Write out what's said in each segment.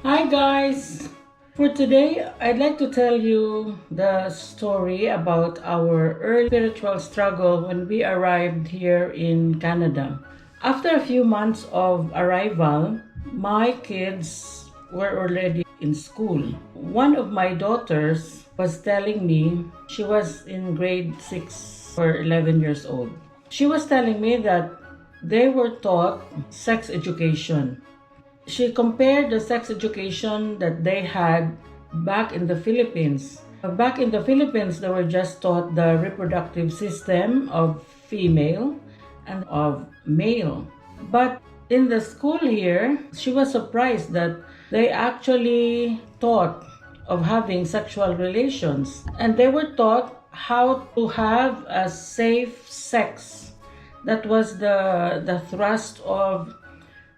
Hi guys! For today, I'd like to tell you the story about our early spiritual struggle when we arrived here in Canada. After a few months of arrival, my kids were already in school. One of my daughters was telling me she was in grade 6 or 11 years old. She was telling me that they were taught sex education. She compared the sex education that they had back in the Philippines. Back in the Philippines, they were just taught the reproductive system of female and of male. But in the school here, she was surprised that they actually taught of having sexual relations, and they were taught how to have a safe sex. That was the thrust of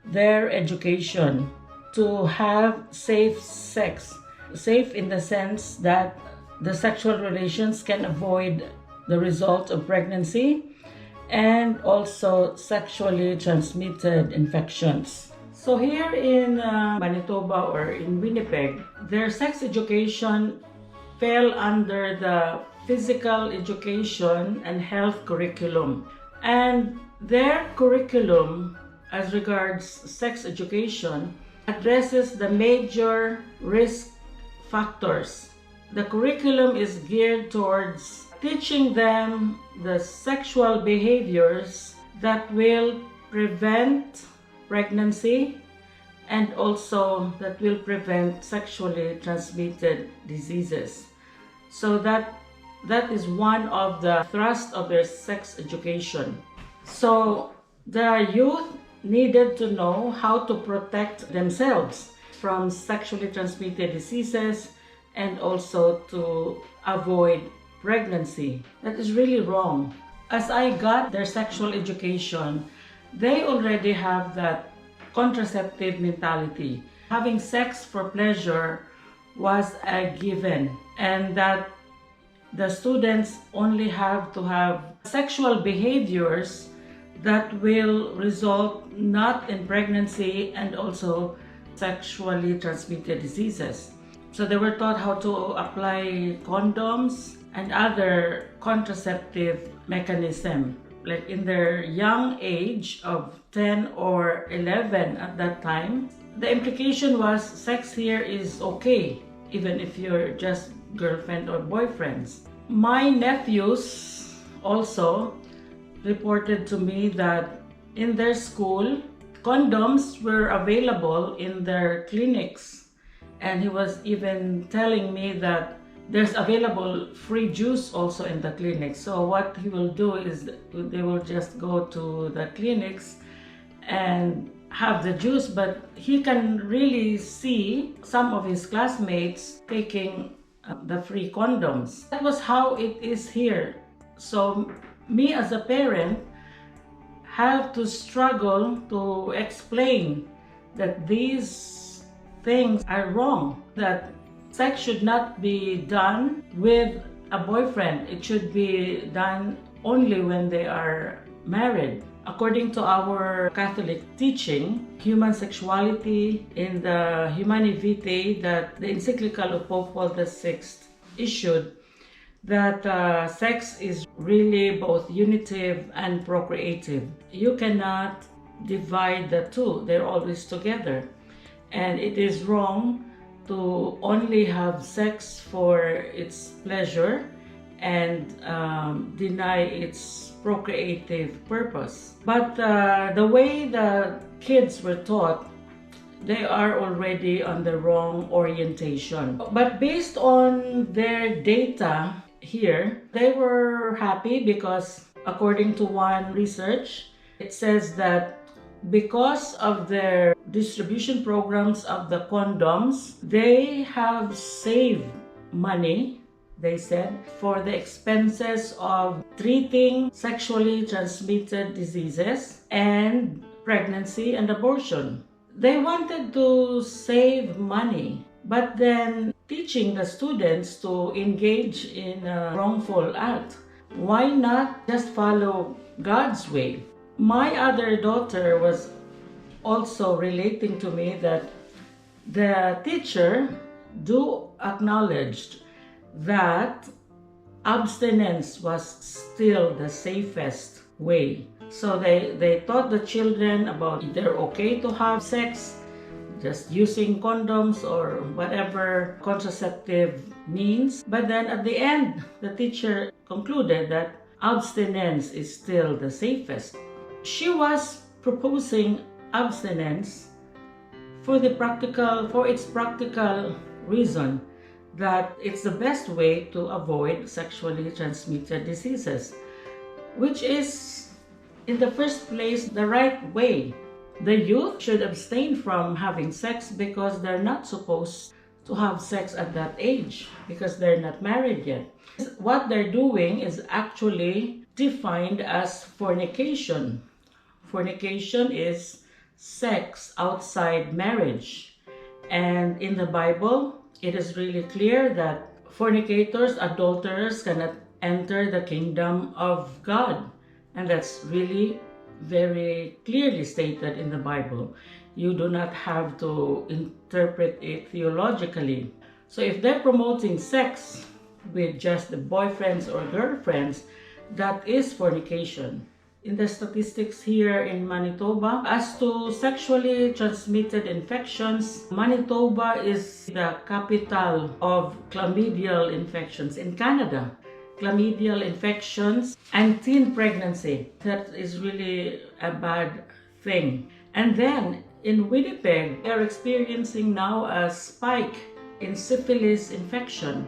their education, to have safe sex. Safe in the sense that the sexual relations can avoid the result of pregnancy and also sexually transmitted infections. So here in Manitoba or in Winnipeg, their sex education fell under the physical education and health curriculum. And their curriculum, as regards sex education, addresses the major risk factors. The curriculum is geared towards teaching them the sexual behaviors that will prevent pregnancy and also that will prevent sexually transmitted diseases. So that is one of the thrust of their sex education. So the youth needed to know how to protect themselves from sexually transmitted diseases and also to avoid pregnancy. That is really wrong. As I got their sexual education, they already have that contraceptive mentality. Having sex for pleasure was a given, and that the students only have to have sexual behaviors that will result not in pregnancy and also sexually transmitted diseases. So they were taught how to apply condoms and other contraceptive mechanism. Like in their young age of 10 or 11 at that time, the implication was sex here is okay, even if you're just girlfriend or boyfriends. My nephews also reported to me that in their school, condoms were available in their clinics. And he was even telling me that there's available free juice also in the clinic. So what he will do is they will just go to the clinics and have the juice, but he can really see some of his classmates taking the free condoms. That was how it is here. So me as a parent have to struggle to explain that these things are wrong, that sex should not be done with a boyfriend. It should be done only when they are married. According to our Catholic teaching, human sexuality in the Humanae Vitae that the Encyclical of Pope Paul VI issued, that sex is really both unitive and procreative. You cannot divide the two. They're always together. And it is wrong to only have sex for its pleasure and deny its procreative purpose. But the way the kids were taught, they are already on the wrong orientation. But based on their data here, they were happy because according to one research, it says that because of their distribution programs of the condoms, they have saved money, they said, for the expenses of treating sexually transmitted diseases and pregnancy and abortion. They wanted to save money, but then teaching the students to engage in a wrongful act. Why not just follow God's way? My other daughter was also relating to me that The teacher do acknowledge that abstinence was still the safest way. So they taught the children about they're okay to have sex, just using condoms or whatever contraceptive means. But then at the end, the teacher concluded that abstinence is still the safest. She was proposing abstinence for its practical reason that it's the best way to avoid sexually transmitted diseases, which is in the first place the right way. The youth should abstain from having sex because they're not supposed to have sex at that age because they're not married yet. What they're doing is actually defined as fornication. Fornication is sex outside marriage. And in the Bible, it is really clear that fornicators, adulterers cannot enter the kingdom of God. And that's really very clearly stated in the Bible. You do not have to interpret it theologically. So if they're promoting sex with just the boyfriends or girlfriends, that is fornication. In the statistics here in Manitoba, as to sexually transmitted infections, Manitoba is the capital of chlamydial infections in Canada. Chlamydial infections and teen pregnancy. That is really a bad thing. And then in Winnipeg, they're experiencing now a spike in syphilis infection.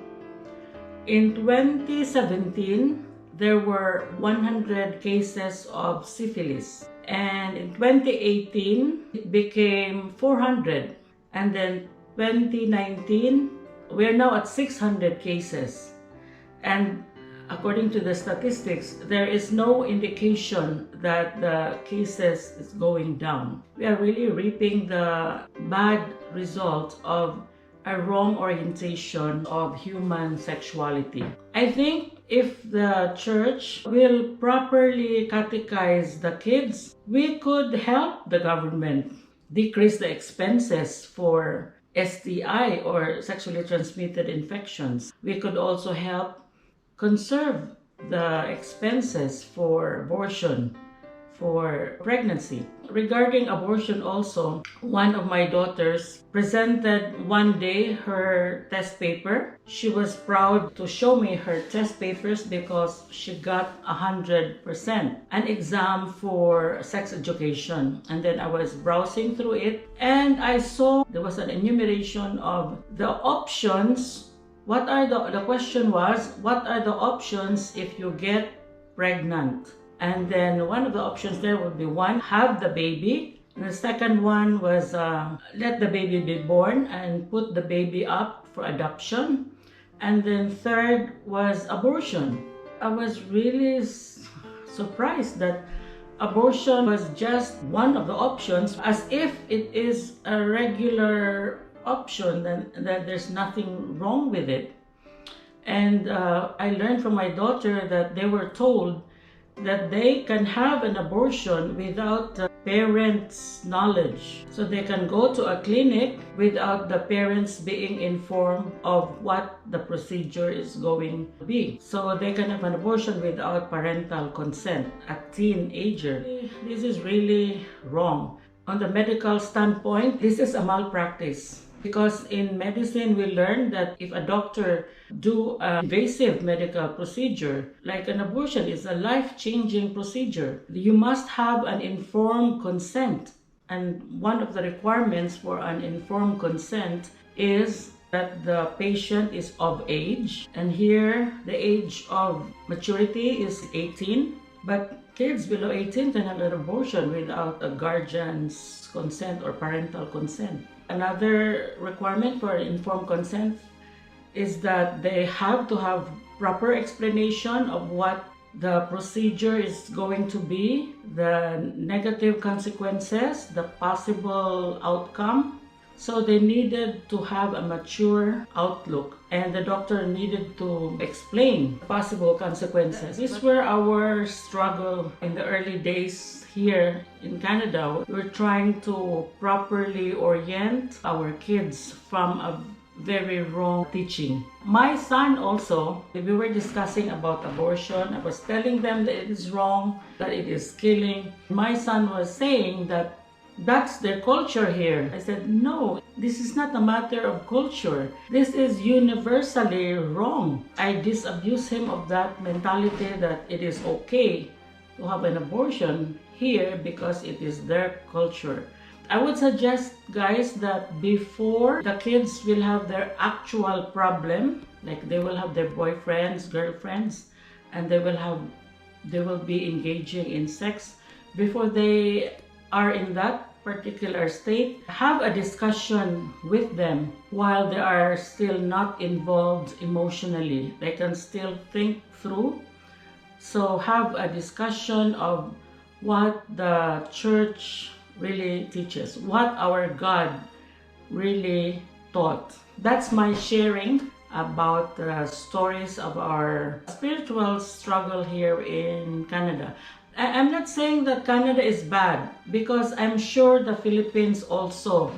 In 2017, there were 100 cases of syphilis. And in 2018, it became 400. And then 2019, we're now at 600 cases. And according to the statistics, there is no indication that the cases is going down. We are really reaping the bad result of a wrong orientation of human sexuality. I think if the church will properly catechize the kids, we could help the government decrease the expenses for STI or sexually transmitted infections. We could also help conserve the expenses for abortion, for pregnancy. Regarding abortion also, one of my daughters presented one day her test paper. She was proud to show me her test papers because she got 100%, an exam for sex education. And then I was browsing through it and I saw there was an enumeration of the options. The question was, what are the options if you get pregnant? And then one of the options there would be one, have the baby. And the second one was let the baby be born and put the baby up for adoption. And then third was abortion. I was really surprised that abortion was just one of the options, as if it is a regular option, then there's nothing wrong with it. And I learned from my daughter that they were told that they can have an abortion without the parents' knowledge. So they can go to a clinic without the parents being informed of what the procedure is going to be. So they can have an abortion without parental consent, a teenager. This is really wrong. On the medical standpoint, this is a malpractice. Because in medicine, we learned that if a doctor do an invasive medical procedure, like an abortion is a life-changing procedure, you must have an informed consent. And one of the requirements for an informed consent is that the patient is of age. And here, the age of maturity is 18. But kids below 18 can have an abortion without a guardian's consent or parental consent. Another requirement for informed consent is that they have to have proper explanation of what the procedure is going to be, the negative consequences, the possible outcome So they needed to have a mature outlook, and the doctor needed to explain possible consequences. These were our struggle in the early days here in Canada. We're trying to properly orient our kids from a very wrong teaching. My son also, we were discussing about abortion. I was telling them that it is wrong, that it is killing. My son was saying that that's their culture here. I said, no, this is not a matter of culture. This is universally wrong. I disabuse him of that mentality that it is okay to have an abortion here because it is their culture. I would suggest, guys, that before the kids will have their actual problem, like they will have their boyfriends, girlfriends, and they will be engaging in sex, before they are in that particular state, have a discussion with them while they are still not involved emotionally. They can still think through. So have a discussion of what the church really teaches, what our God really taught. That's my sharing about the stories of our spiritual struggle here in Canada. I'm not saying that Canada is bad, because I'm sure the Philippines also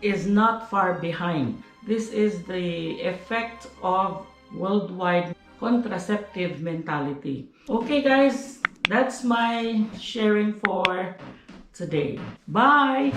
is not far behind. This is the effect of worldwide contraceptive mentality. Okay guys, that's my sharing for today. Bye!